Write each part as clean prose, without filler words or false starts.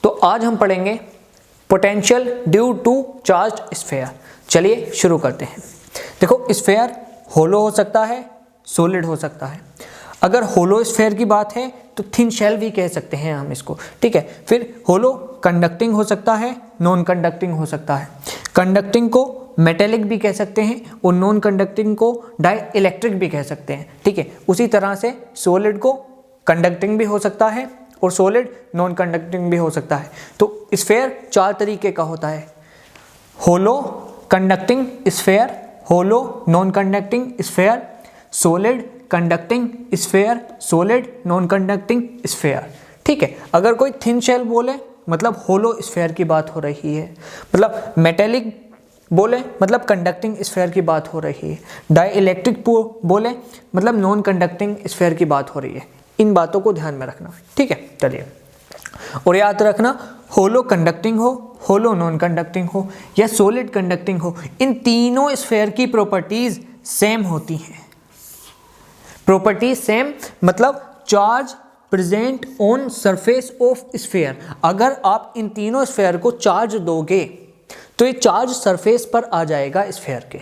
तो आज हम पढ़ेंगे potential due to charged sphere. चलिए शुरू करते हैं। देखो, स्फीयर होलो हो सकता है, सॉलिड हो सकता है। अगर होलो स्फीयर की बात है तो थिन शेल भी कह सकते हैं हम इसको, ठीक है। फिर होलो कंडक्टिंग हो सकता है, नॉन कंडक्टिंग हो सकता है। कंडक्टिंग को मेटेलिक भी कह सकते हैं और नॉन कंडक्टिंग को डाई इलेक्ट्रिक भी कह सकते हैं, ठीक है। उसी तरह से सॉलिड को कंडक्टिंग भी हो सकता है और सॉलिड नॉन कंडक्टिंग भी हो सकता है। तो स्फीयर चार तरीके का होता है: hollow conducting sphere, hollow non conducting sphere, solid conducting sphere, solid non conducting sphere, ठीक है। अगर कोई थिन शेल बोले मतलब होलो स्फीयर की बात हो रही है, मतलब मेटेलिक बोले मतलब कंडक्टिंग स्फीयर की बात हो रही है, डाई इलेक्ट्रिक बोले मतलब नॉन कंडक्टिंग स्फीयर की बात हो रही है। इन बातों को ध्यान में रखना, ठीक है। चलिए, और याद रखना, होलो कंडक्टिंग हो, होलो नॉन कंडक्टिंग हो या सॉलिड कंडक्टिंग हो, इन तीनों स्फीयर की प्रॉपर्टीज सेम होती हैं। प्रॉपर्टीज सेम मतलब charge present on surface of sphere. अगर आप इन तीनों स्फीयर को चार्ज दोगे तो ये चार्ज सरफेस पर आ जाएगा स्फीयर के,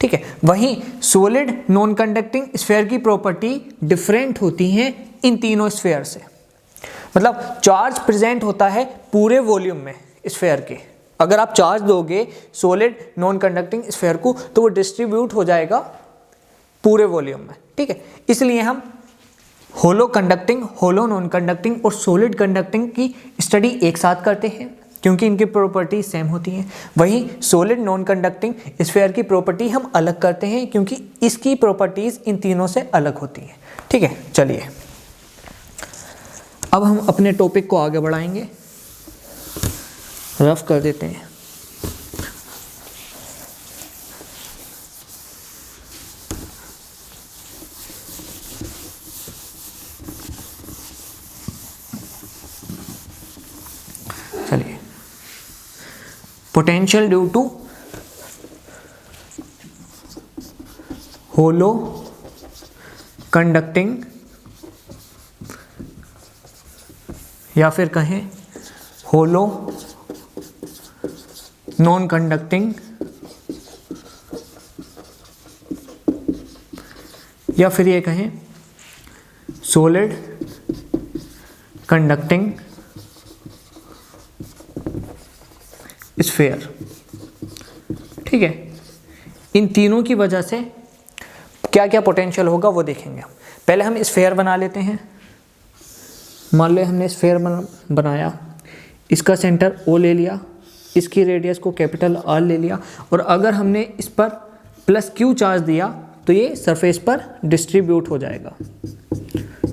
ठीक है। वहीं सॉलिड नॉन कंडक्टिंग स्फीयर की प्रॉपर्टी डिफरेंट होती हैं इन तीनों स्फीयर से। मतलब चार्ज प्रेजेंट होता है पूरे वॉल्यूम में स्फीयर के। अगर आप चार्ज दोगे सॉलिड नॉन कंडक्टिंग स्फीयर को तो वो डिस्ट्रीब्यूट हो जाएगा पूरे वॉल्यूम में, ठीक है। इसलिए हम होलो कंडक्टिंग, होलो नॉन कंडक्टिंग और सॉलिड कंडक्टिंग की स्टडी एक साथ करते हैं क्योंकि इनकी प्रॉपर्टी सेम होती हैं। वहीं सॉलिड नॉन कंडक्टिंग स्फीयर की प्रॉपर्टी हम अलग करते हैं क्योंकि इसकी प्रॉपर्टीज इन तीनों से अलग होती हैं, ठीक है। चलिए, अब हम अपने टॉपिक को आगे बढ़ाएंगे, रफ कर देते हैं। चलिए, potential due to hollow conducting या फिर कहें होलो नॉन कंडक्टिंग या फिर ये कहें सॉलिड कंडक्टिंग स्फीयर, ठीक है। इन तीनों की वजह से क्या क्या पोटेंशियल होगा वो देखेंगे। पहले हम स्फीयर बना लेते हैं। मान लो हमने स्फीयर बनाया, इसका सेंटर O ले लिया, इसकी रेडियस को कैपिटल R ले लिया, और अगर हमने इस पर प्लस Q चार्ज दिया तो ये सरफेस पर डिस्ट्रीब्यूट हो जाएगा,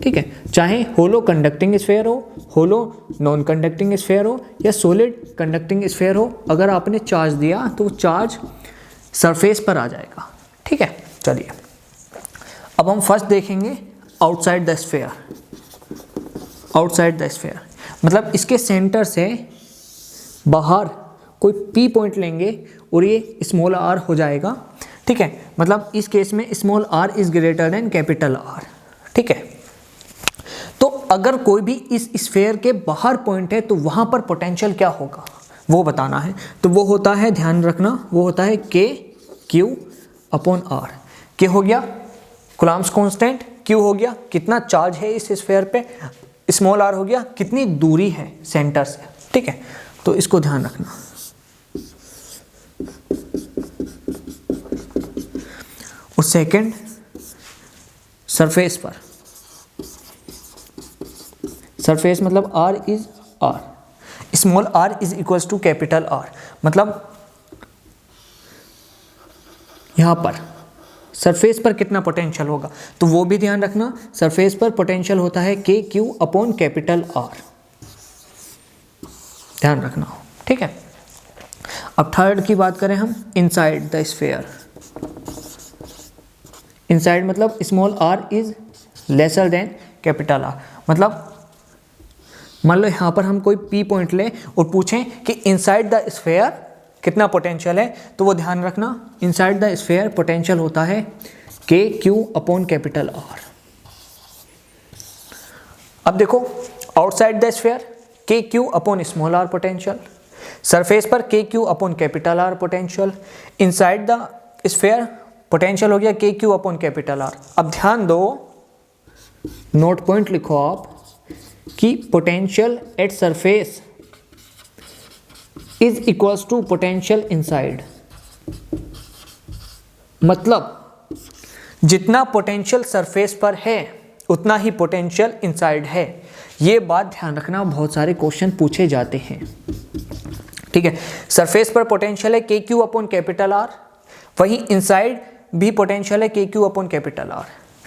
ठीक है। चाहे होलो कंडक्टिंग स्फीयर हो, होलो नॉन कंडक्टिंग स्फीयर हो या सॉलिड कंडक्टिंग स्फीयर हो, अगर आपने चार्ज दिया तो वो चार्ज सरफेस पर आ जाएगा, ठीक है। चलिए, अब हम फर्स्ट देखेंगे outside the sphere. Outside the sphere मतलब इसके सेंटर से बाहर कोई P पॉइंट लेंगे और ये स्मॉल r हो जाएगा, ठीक है। मतलब इस केस में small r is greater than capital R, ठीक है। तो अगर कोई भी इस स्फीयर के बाहर पॉइंट है तो वहां पर पोटेंशियल क्या होगा वो बताना है। तो वो होता है, ध्यान रखना, वो होता है K Q upon R। K हो गया कूलम्ब्स कांस्टेंट, Q हो गया कितना चार्ज है इस स्फीयर पे, स्मॉल r हो गया कितनी दूरी है सेंटर से, ठीक है। तो इसको ध्यान रखना। और सेकंड सरफेस पर, सरफेस मतलब r is r, small r is equals to capital R। मतलब यहां पर सरफेस पर कितना पोटेंशियल होगा तो वो भी ध्यान रखना। सरफेस पर पोटेंशियल होता है K Q upon capital R, ध्यान रखना, ठीक है। अब थर्ड की बात करें हम, इनसाइड द स्फीयर। इनसाइड मतलब small r is lesser than capital R। मतलब मान लो यहाँ पर हम कोई P पॉइंट लें और पूछें कि इनसाइड द स्फीयर कितना पोटेंशियल है, तो वो ध्यान रखना, इनसाइड द स्फीयर पोटेंशियल होता है K Q upon capital R। अब देखो outside the sphere K Q upon small R potential, surface पर K Q upon capital R potential, inside the sphere potential हो गया के क्यू अपॉन कैपिटल आर। अब ध्यान दो, नोट पॉइंट लिखो आप कि potential at surface is equals to potential inside, मतलब जितना पोटेंशियल सरफेस पर है उतना ही पोटेंशियल इनसाइड है। ये बात ध्यान रखना, बहुत सारे क्वेश्चन पूछे जाते हैं। ठीक है, सरफेस पर पोटेंशियल है के क्यू अपॉन कैपिटल आर, वहीं इनसाइड भी पोटेंशियल है के क्यू अपॉन कैपिटल आर।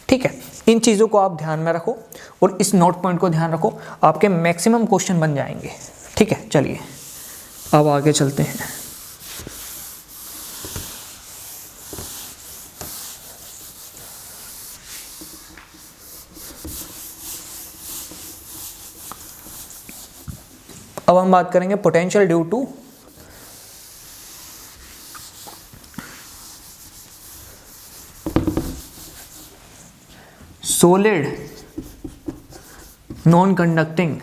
ठीक है, इन चीज़ों को आप ध्यान में रखो और इस नोट पॉइंट को ध्यान रखो, आपके मैक्सिमम क्वेश्चन बन जाएंगे। ठीक है, चलिए अब आगे चलते हैं। अब हम बात करेंगे potential due to solid non-conducting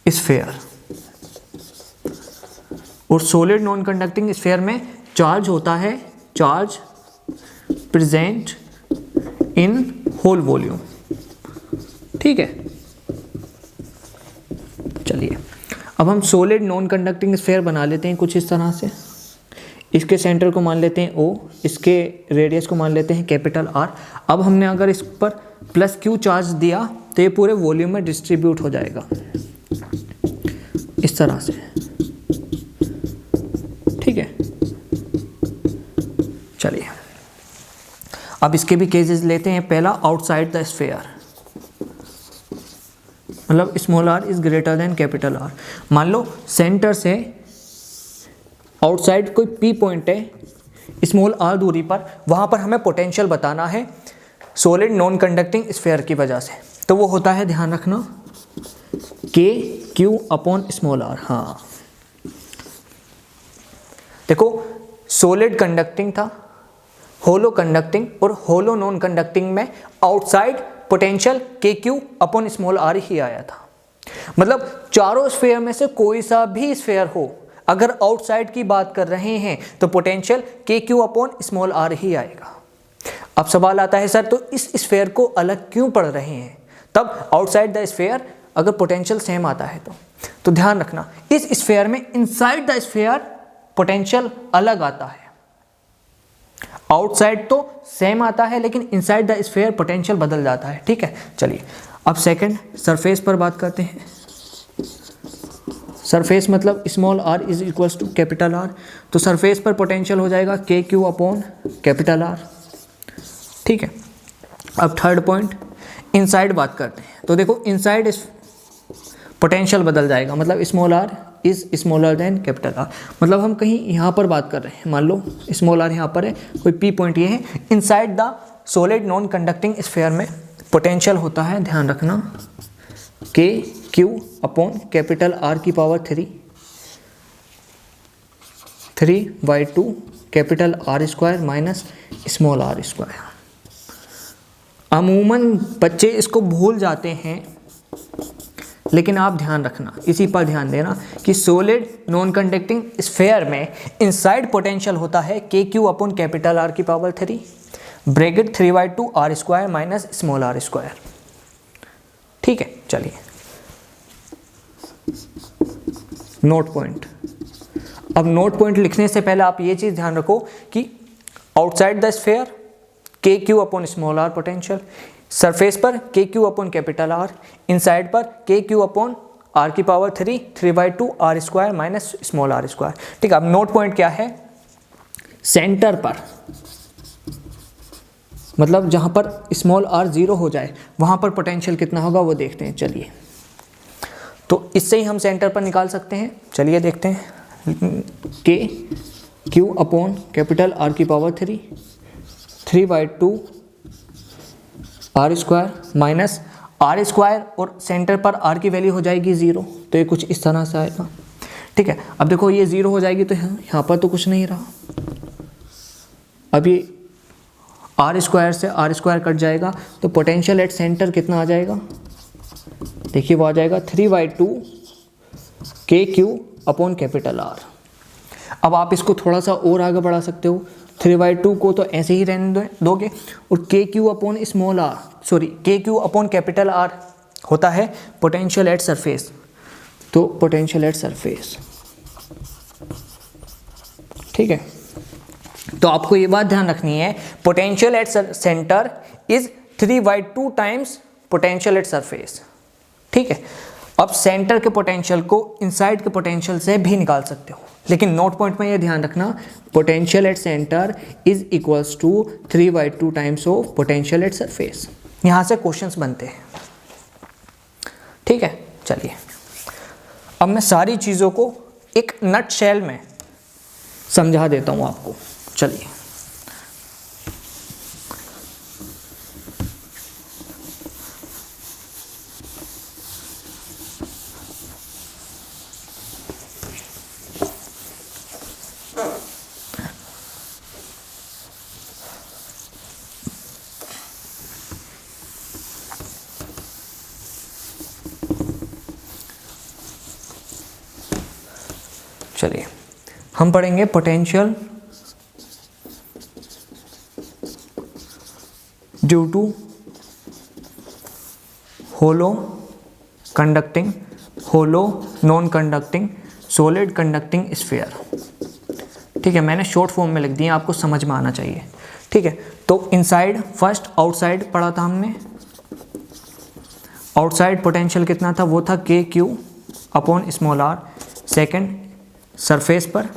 sphere. और सॉलिड नॉन कंडक्टिंग स्फीयर में चार्ज होता है, charge present in whole volume. ठीक है, चलिए अब हम सॉलिड नॉन कंडक्टिंग स्फीयर बना लेते हैं कुछ इस तरह से। इसके सेंटर को मान लेते हैं O, इसके रेडियस को मान लेते हैं कैपिटल R। अब हमने अगर इस पर प्लस Q चार्ज दिया तो ये पूरे वॉल्यूम में डिस्ट्रीब्यूट हो जाएगा इस तरह से। ठीक है, चलिए अब इसके भी केसेस लेते हैं। पहला, आउटसाइड द स्फीयर, मतलब small r is greater than capital R। मान लो सेंटर से आउटसाइड कोई P पॉइंट है स्मॉल r दूरी पर, वहाँ पर हमें पोटेंशियल बताना है सॉलिड नॉन कंडक्टिंग स्फीयर की वजह से। तो वो होता है, ध्यान रखना, के क्यू अपॉन स्मॉल r। हाँ देखो, सॉलिड कंडक्टिंग था, होलो कंडक्टिंग, और होलो नॉन कंडक्टिंग में आउटसाइड पोटेंशियल के क्यू अपॉन स्मॉल r ही आया था। मतलब चारों स्फीयर में से कोई सा भी स्फीयर हो, अगर आउटसाइड की बात कर रहे हैं तो पोटेंशियल के क्यू अपॉन स्मॉल r ही आएगा। अब सवाल आता है, सर तो इस स्फीयर को अलग क्यों पढ़ रहे हैं? तब आउटसाइड द स्फीयर अगर पोटेंशियल सेम आता है तो ध्यान रखना, इस स्फीयर में इनसाइड द स्फीयर पोटेंशियल अलग आता है। आउटसाइड तो सेम आता है लेकिन इनसाइड द स्फीयर पोटेंशियल बदल जाता है। ठीक है, चलिए अब सेकंड, सरफेस पर बात करते हैं। सरफेस मतलब small r is equals to capital R, तो सरफेस पर पोटेंशियल हो जाएगा के क्यू अपॉन कैपिटल R। ठीक है, अब थर्ड पॉइंट, इनसाइड बात करते हैं। तो देखो इनसाइड पोटेंशियल बदल जाएगा, मतलब small r is smaller than capital R। मतलब हम कहीं यहाँ पर बात कर रहे हैं, मान लो स्मॉल r यहाँ पर है, कोई P पॉइंट ये है, inside the solid non conducting sphere में पोटेंशियल होता है, ध्यान रखना, के क्यू अपॉन कैपिटल R की power 3/2 capital R square minus small r square. अमूमन बच्चे इसको भूल जाते हैं, लेकिन आप ध्यान रखना, इसी पर ध्यान देना कि सॉलिड नॉन कंडक्टिंग स्फीयर में इनसाइड पोटेंशियल होता है के क्यू अपॉन कैपिटल R की power 3 bracket 3/2 R square minus small r square. ठीक है, चलिए नोट पॉइंट। अब नोट पॉइंट लिखने से पहले आप ये चीज़ ध्यान रखो कि outside the sphere K Q upon small r potential, surface पर K Q upon capital R, inside पर के क्यू अपॉन R की power 3/2 R square minus small r square. ठीक है, अब नोट पॉइंट क्या है, सेंटर पर, मतलब जहाँ पर स्मॉल r 0 हो जाए वहाँ पर पोटेंशियल कितना होगा वो देखते हैं। चलिए, तो इससे ही हम सेंटर पर निकाल सकते हैं। चलिए देखते हैं, के क्यू अपॉन कैपिटल R की power 3/2 R square minus R square, और सेंटर पर R की वैल्यू हो जाएगी 0, तो ये कुछ इस तरह से आएगा। ठीक है, अब देखो ये 0 हो जाएगी तो यहाँ पर तो कुछ नहीं रहा, अब ये आर स्क्वायर से आर स्क्वायर कट जाएगा, तो पोटेंशियल एट सेंटर कितना आ जाएगा, देखिए वो आ जाएगा 3/2 के क्यू अपॉन कैपिटल आर। अब आप इसको थोड़ा सा और आगे बढ़ा सकते हो, 3/2 को तो ऐसे ही रहने दोगे, और K Q upon small R, sorry K Q upon capital R होता है पोटेंशियल एट सरफेस, तो पोटेंशियल एट सरफेस, ठीक है। तो आपको ये बात ध्यान रखनी है, potential at centre is 3/2 times potential at surface, ठीक है। अब सेंटर के पोटेंशियल को इनसाइड के पोटेंशियल से भी निकाल सकते हो, लेकिन नोट पॉइंट में ये ध्यान रखना, potential at centre is equals to 3/2 times of potential at surface. यहाँ से क्वेश्चंस बनते हैं, ठीक है। चलिए अब मैं सारी चीज़ों को एक नट शेल में समझा देता हूँ आपको, चलिए। चलिए हम पढ़ेंगे potential due to hollow conducting, hollow non conducting, solid conducting sphere, ठीक है। मैंने शॉर्ट फॉर्म में लिख दिए, आपको समझ में आना चाहिए, ठीक है। तो इनसाइड फर्स्ट, आउटसाइड पढ़ा था हमने। आउटसाइड पोटेंशियल कितना था, वो था के Q upon small R. Second surface पर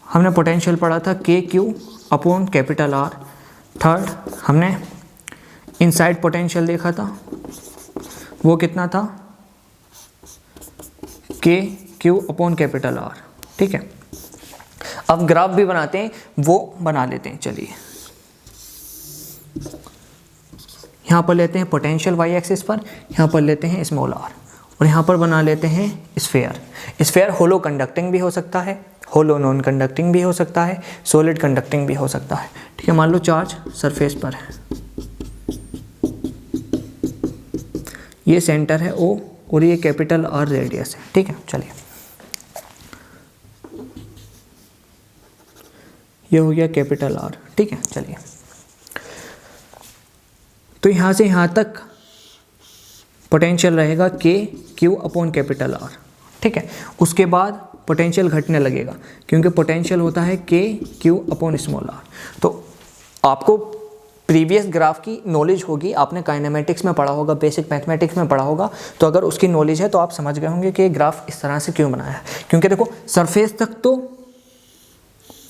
हमने पोटेंशियल पढ़ा था के Q upon capital R. Third हमने इनसाइड पोटेंशियल देखा था, वो कितना था, के क्यू अपॉन कैपिटल आर, ठीक है। अब ग्राफ भी बनाते हैं, वो बना लेते हैं, चलिए। यहाँ पर लेते हैं पोटेंशियल वाई एक्सिस पर, यहाँ पर लेते हैं स्मॉल आर, और यहाँ पर बना लेते हैं स्फीयर। स्फीयर होलो कंडक्टिंग भी हो सकता है, होलो नॉन कंडक्टिंग भी हो सकता है, सॉलिड कंडक्टिंग भी हो सकता है, ठीक है। मान लो चार्ज सरफेस पर है, ये सेंटर है ओ, और ये कैपिटल आर रेडियस है, ठीक है। चलिए ये हो गया कैपिटल आर, ठीक है। चलिए तो यहाँ से यहाँ तक पोटेंशियल रहेगा के क्यू अपॉन कैपिटल आर, ठीक है। उसके बाद पोटेंशियल घटने लगेगा, क्योंकि पोटेंशियल होता है के क्यू अपॉन स्मॉल आर। तो आपको प्रीवियस ग्राफ की नॉलेज होगी, आपने काइनेमेटिक्स में पढ़ा होगा, बेसिक मैथमेटिक्स में पढ़ा होगा, तो अगर उसकी नॉलेज है तो आप समझ गए होंगे कि ग्राफ इस तरह से क्यों बनाया है। क्योंकि देखो सरफेस तक तो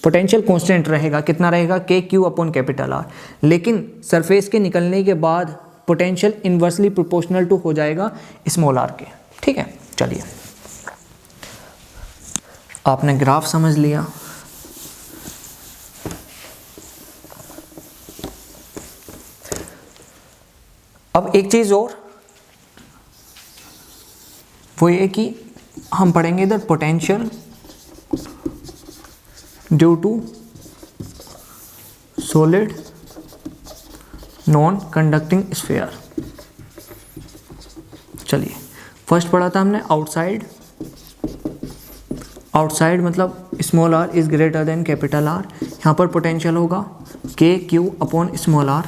पोटेंशियल कांस्टेंट रहेगा, कितना रहेगा, के क्यू अपॉन कैपिटल आर, लेकिन सरफेस के निकलने के बाद पोटेंशियल इन्वर्सली प्रोपोर्शनल टू हो जाएगा स्मॉल आर के, ठीक है। चलिए आपने ग्राफ समझ लिया, अब एक चीज और, वो ये कि हम पढ़ेंगे इधर potential due to solid non conducting sphere. चलिए फर्स्ट पढ़ा था हमने आउटसाइड, आउटसाइड मतलब small R is greater than capital R. यहाँ पर पोटेंशियल होगा K Q upon small R,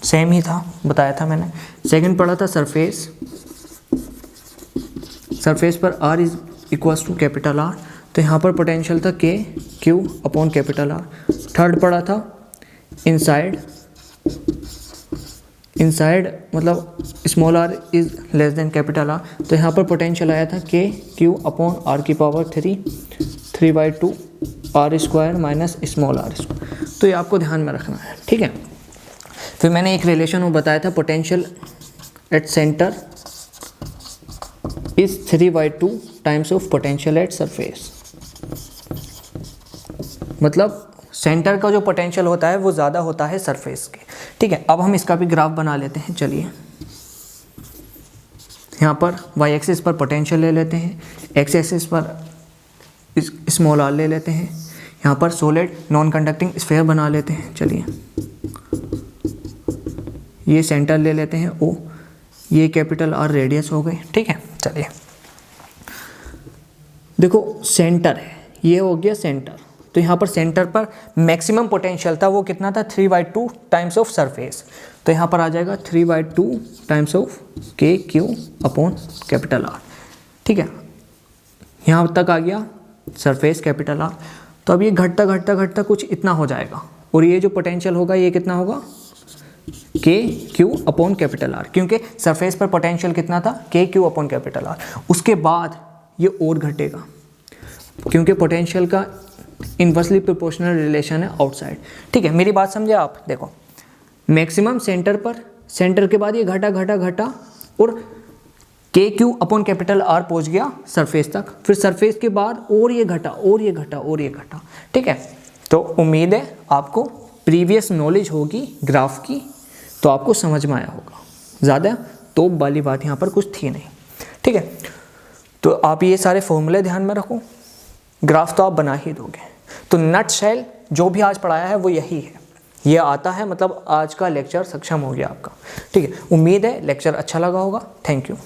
same ही था, बताया था मैंने। सेकंड पढ़ा था सरफेस, सरफेस पर R is equals to capital R, तो यहाँ पर पोटेंशियल था के Q upon capital R. Third पढ़ा था इनसाइड, इनसाइड मतलब small R is less than capital R, तो यहाँ पर पोटेंशियल आया था के क्यू अपॉन आर की power 3/2 R square minus small R square. तो ये आपको ध्यान में रखना है, ठीक है। फिर मैंने एक रिलेशन वो बताया था, potential at centre is 3/2 times of potential at surface. मतलब सेंटर का जो पोटेंशियल होता है वो ज़्यादा होता है सरफेस के, ठीक है। अब हम इसका भी ग्राफ बना लेते हैं, चलिए। यहाँ पर वाई एक्सिस पर पोटेंशियल ले लेते हैं, एक्स एक्सिस पर स्मॉल आर ले लेते हैं, यहाँ पर सॉलिड नॉन कंडक्टिंग स्फीयर बना लेते हैं। चलिए ये सेंटर ले लेते हैं ओ, ये कैपिटल आर रेडियस हो गई, ठीक है। चलिए देखो सेंटर है, ये हो गया सेंटर, तो यहाँ पर सेंटर पर मैक्सिमम पोटेंशियल था, वो कितना था 3/2 टाइम्स ऑफ सरफेस, तो यहाँ पर आ जाएगा 3/2 टाइम्स ऑफ के क्यू अपॉन कैपिटल आर, ठीक है। यहाँ तक आ गया सरफेस कैपिटल आर, तो अब ये घटता घटता घटता कुछ इतना हो जाएगा, और ये जो पोटेंशियल होगा ये कितना होगा K Q upon capital are, क्योंकि सरफेस पर पोटेंशियल कितना था के क्यू अपॉन कैपिटल आर। उसके बाद ये और घटेगा, क्योंकि पोटेंशियल का इन्वर्सली प्रोपोर्शनल रिलेशन है आउटसाइड, ठीक है। मेरी बात समझे आप? देखो मैक्सिमम सेंटर पर, सेंटर के बाद ये घटा घटा घटा और K Q upon capital are पहुंच गया सरफेस तक, फिर सरफेस के बाद और ये घटा और ये घटा और ये घटा, ठीक है। तो उम्मीद है आपको प्रीवियस नॉलेज होगी ग्राफ की, तो आपको समझ में आया होगा। ज़्यादा तो वाली बात यहाँ पर कुछ थी नहीं, ठीक है। तो आप ये सारे फॉर्मूले ध्यान में रखो, ग्राफ तो आप बना ही दोगे। तो नट शेल जो भी आज पढ़ाया है वो यही है, ये आता है, मतलब आज का लेक्चर सक्षम हो गया आपका, ठीक है। उम्मीद है लेक्चर अच्छा लगा होगा। Thank you.